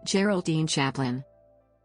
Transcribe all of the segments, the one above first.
Geraldine Chaplin.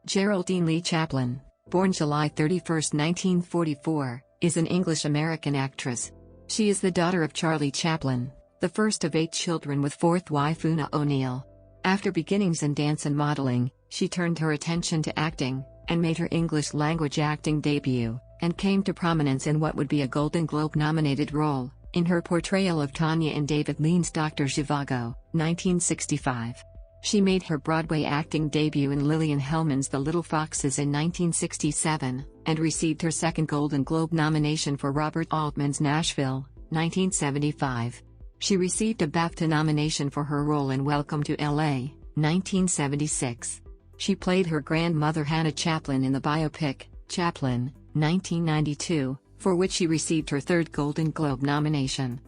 Geraldine Leigh Chaplin, born July 31, 1944, is an English-American actress. She is the daughter of Charlie Chaplin, the first of 8 children with fourth wife Oona O'Neill. After beginnings in dance and modeling, she turned her attention to acting, and made her English-language acting debut, and came to prominence in what would be a Golden Globe-nominated role, in her portrayal of Tonya in David Lean's Dr. Zhivago, 1965. She made her Broadway acting debut in Lillian Hellman's The Little Foxes in 1967, and received her second Golden Globe nomination for Robert Altman's Nashville, 1975. She received a BAFTA nomination for her role in Welcome to L.A., 1976. She played her grandmother Hannah Chaplin in the biopic, Chaplin, 1992, for which she received her third Golden Globe nomination.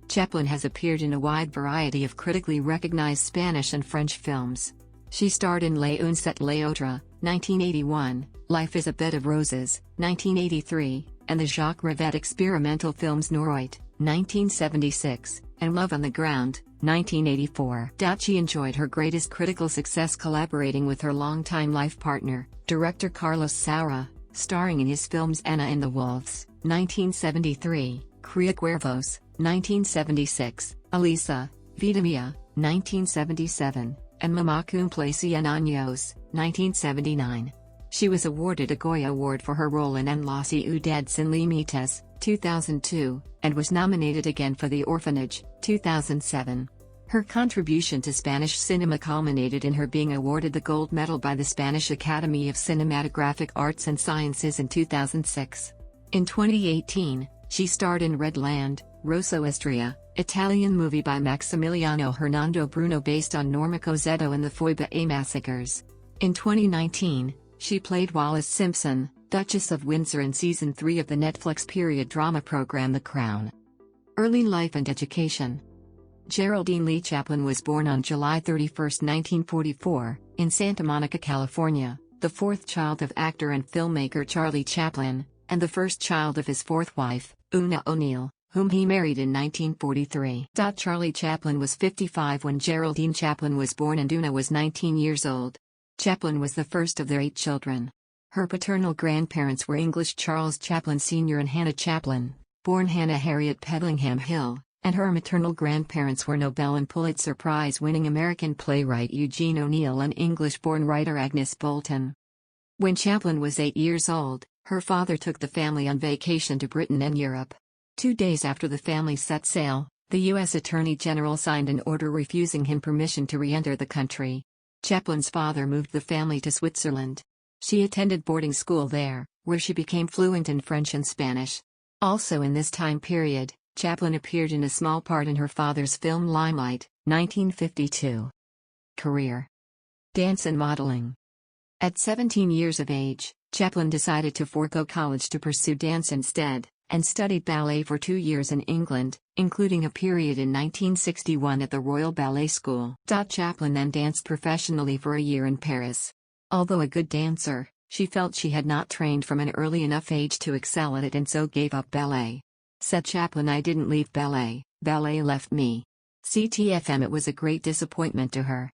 Chaplin has appeared in a wide variety of critically recognized Spanish and French films. She starred in Les Uns et les Autres, 1981, Life is a Bed of Roses, 1983, and the Jacques Rivette experimental films Noroid, 1976, and Love on the Ground, 1984. She enjoyed her greatest critical success collaborating with her longtime life partner, director Carlos Saura, starring in his films Anna and the Wolves, 1973, Cría Cuervos, 1976, Elisa, Vida Mía, 1977, and Mamá Cumple 100 Años, 1979. She was awarded a Goya Award for her role in En las Ciudades Sin Límites, 2002, and was nominated again for The Orphanage, 2007. Her contribution to Spanish cinema culminated in her being awarded the Gold Medal by the Spanish Academy of Cinematographic Arts and Sciences in 2006. In 2018, she starred in Red Land, Rosso Estria, Italian movie by Maximiliano Hernando Bruno based on Norma Cozzetto and the Foiba massacres. In 2019, she played Wallis Simpson, Duchess of Windsor in Season 3 of the Netflix period drama program The Crown. Early life and education. Geraldine Leigh Chaplin was born on July 31, 1944, in Santa Monica, California, the fourth child of actor and filmmaker Charlie Chaplin, and the first child of his fourth wife, Oona O'Neill, whom he married in 1943. Charlie Chaplin was 55 when Geraldine Chaplin was born and Oona was 19 years old. Chaplin was the first of their 8 children. Her paternal grandparents were English Charles Chaplin Sr. and Hannah Chaplin, born Hannah Harriet Pedlingham Hill, and her maternal grandparents were Nobel and Pulitzer Prize-winning American playwright Eugene O'Neill and English-born writer Agnes Bolton. When Chaplin was 8 years old, her father took the family on vacation to Britain and Europe. 2 days after the family set sail, the U.S. Attorney General signed an order refusing him permission to re-enter the country. Chaplin's father moved the family to Switzerland. She attended boarding school there, where she became fluent in French and Spanish. Also in this time period, Chaplin appeared in a small part in her father's film Limelight, 1952. Career. Dance and modeling. At 17 years of age, Chaplin decided to forego college to pursue dance instead, and studied ballet for 2 years in England, including a period in 1961 at the Royal Ballet School. Chaplin then danced professionally for a year in Paris. Although a good dancer, she felt she had not trained from an early enough age to excel at it and so gave up ballet. Said Chaplin, "I didn't leave ballet, ballet left me." CTFM. It was a great disappointment to her.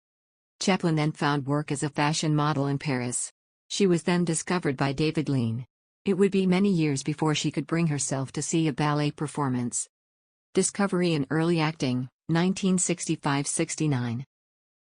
Chaplin then found work as a fashion model in Paris. She was then discovered by David Lean. It would be many years before she could bring herself to see a ballet performance. Discovery in early acting, 1965-69.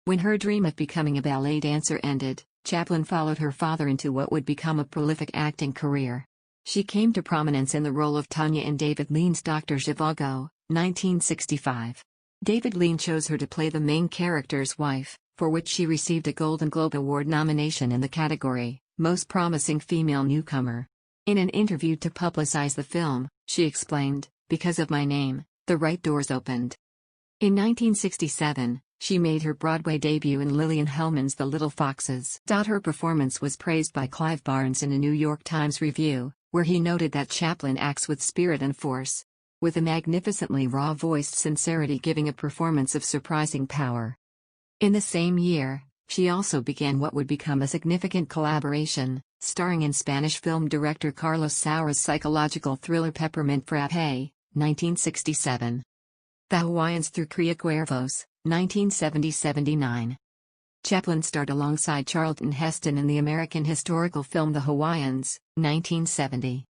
When her dream of becoming a ballet dancer ended, Chaplin followed her father into what would become a prolific acting career. She came to prominence in the role of Tonya in David Lean's Dr. Zhivago, 1965. David Lean chose her to play the main character's wife, for which she received a Golden Globe Award nomination in the category, Most Promising Female Newcomer. In an interview to publicize the film, she explained, "Because of my name, the right doors opened." In 1967, she made her Broadway debut in Lillian Hellman's The Little Foxes. Her performance was praised by Clive Barnes in a New York Times review, where he noted that Chaplin acts with spirit and force, with a magnificently raw-voiced sincerity giving a performance of surprising power. In the same year, she also began what would become a significant collaboration, starring in Spanish film director Carlos Saura's psychological thriller Peppermint Frappe, 1967. The Hawaiians through Cría Cuervos, 1970-79. Chaplin starred alongside Charlton Heston in the American historical film The Hawaiians, 1970.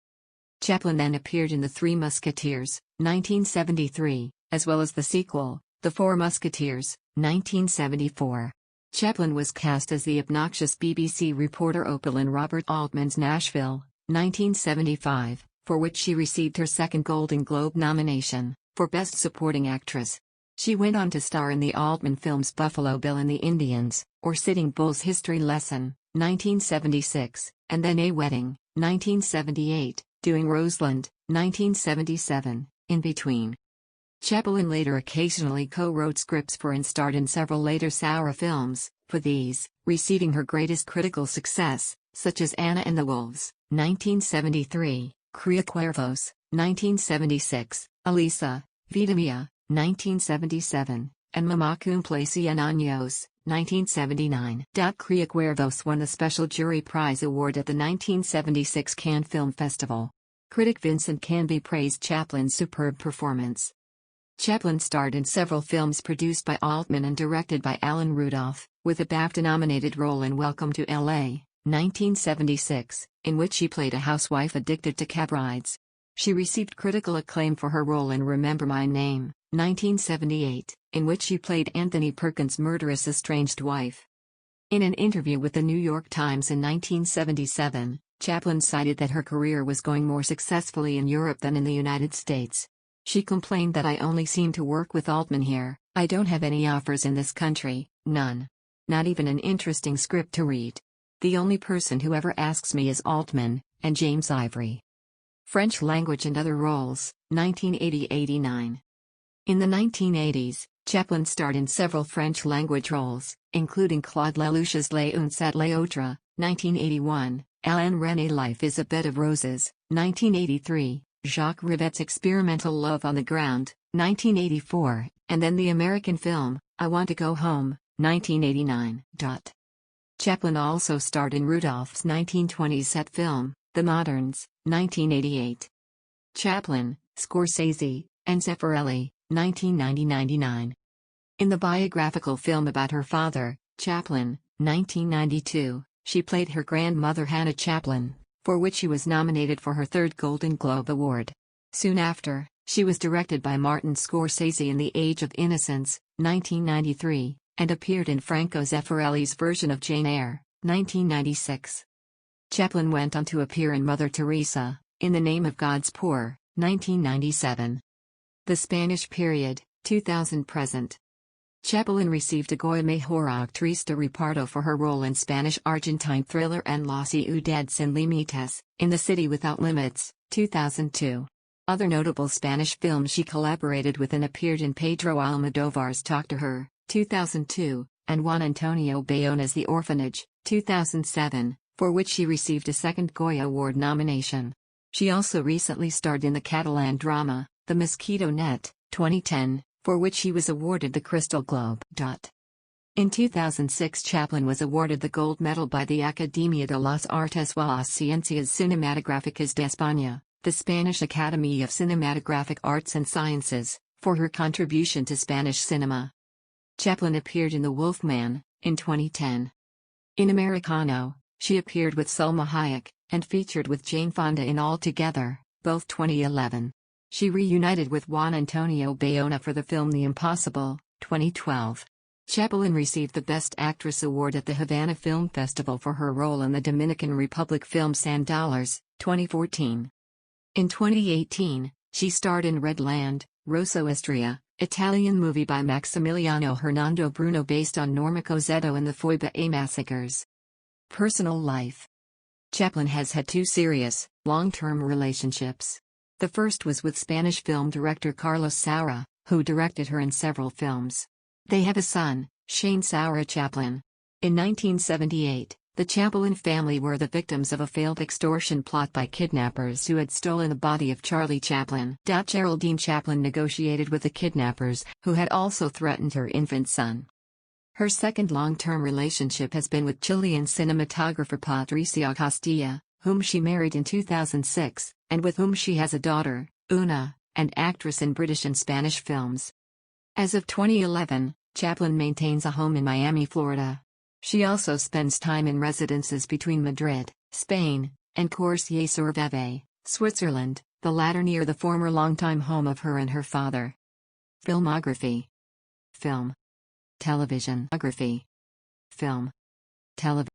Chaplin then appeared in The Three Musketeers, 1973, as well as the sequel, The Four Musketeers, 1974. Chaplin was cast as the obnoxious BBC reporter Opal in Robert Altman's Nashville, 1975, for which she received her second Golden Globe nomination, for Best Supporting Actress. She went on to star in the Altman films Buffalo Bill and the Indians, or Sitting Bull's History Lesson, 1976, and then A Wedding, 1978, doing Roseland, 1977, in between. Chaplin later occasionally co-wrote scripts for and starred in several later Saura films, for these, receiving her greatest critical success, such as Anna and the Wolves, 1973, Cria Cuervos, 1976, Elisa, Vida Mia, 1977, and Mamá Cumple 100 Años, 1979. Cria Cuervos won the Special Jury Prize Award at the 1976 Cannes Film Festival. Critic Vincent Canby praised Chaplin's superb performance. Chaplin starred in several films produced by Altman and directed by Alan Rudolph, with a BAFTA-nominated role in Welcome to L.A., 1976, in which she played a housewife addicted to cab rides. She received critical acclaim for her role in Remember My Name, 1978, in which she played Anthony Perkins' murderous estranged wife. In an interview with the New York Times in 1977, Chaplin cited that her career was going more successfully in Europe than in the United States. She complained that I only seem to work with Altman here, I don't have any offers in this country, none. Not even an interesting script to read. The only person who ever asks me is Altman, and James Ivory. French language and other roles, 1980-89. In the 1980s, Chaplin starred in several French-language roles, including Claude Lelouch's Les Uns et les Autres, 1981, Alain René's Life is a Bed of Roses, 1983, Jacques Rivette's experimental Love on the Ground, 1984, and then the American film, I Want to Go Home, 1989. Chaplin also starred in Rudolph's 1920s set film, The Moderns, 1988. Chaplin, Scorsese, and Zeffirelli, 1990-99. In the biographical film about her father, Chaplin, 1992, she played her grandmother Hannah Chaplin, for which she was nominated for her third Golden Globe Award. Soon after, she was directed by Martin Scorsese in The Age of Innocence, 1993, and appeared in Franco Zeffirelli's version of Jane Eyre, 1996. Chaplin went on to appear in Mother Teresa, In the Name of God's Poor, 1997. The Spanish Period, 2000-present. Chaplin received a Goya Mejor Actriz de Reparto for her role in Spanish-Argentine thriller En la Ciudad sin Límites, In the City Without Limits, 2002. Other notable Spanish films she collaborated with and appeared in Pedro Almodóvar's Talk to Her, 2002, and Juan Antonio Bayóna's The Orphanage, 2007, for which she received a second Goya Award nomination. She also recently starred in the Catalan drama, The Mosquito Net, 2010, for which she was awarded the Crystal Globe. In 2006, Chaplin was awarded the Gold Medal by the Academia de las Artes y las Ciencias Cinematográficas de España, the Spanish Academy of Cinematographic Arts and Sciences, for her contribution to Spanish cinema. Chaplin appeared in The Wolfman, in 2010. In Americano, she appeared with Salma Hayek, and featured with Jane Fonda in All Together, both 2011. She reunited with Juan Antonio Bayona for the film The Impossible, 2012. Chaplin received the Best Actress Award at the Havana Film Festival for her role in the Dominican Republic film $100, 2014. In 2018, she starred in Red Land, Rosso Istria, Italian movie by Maximiliano Hernando Bruno based on Norma Cozzetto and the Foiba massacres. Personal life. Chaplin has had two serious, long-term relationships. The first was with Spanish film director Carlos Saura, who directed her in several films. They have a son, Shane Saura Chaplin. In 1978, the Chaplin family were the victims of a failed extortion plot by kidnappers who had stolen the body of Charlie Chaplin. Geraldine Chaplin negotiated with the kidnappers, who had also threatened her infant son. Her second long-term relationship has been with Chilean cinematographer Patricia Castilla, whom she married in 2006, and with whom she has a daughter, Oona, an actress in British and Spanish films. As of 2011, Chaplin maintains a home in Miami, Florida. She also spends time in residences between Madrid, Spain, and Coursier-sur-Vevey, Switzerland, the latter near the former longtime home of her and her father. Filmography. Film. Television. Film. Television.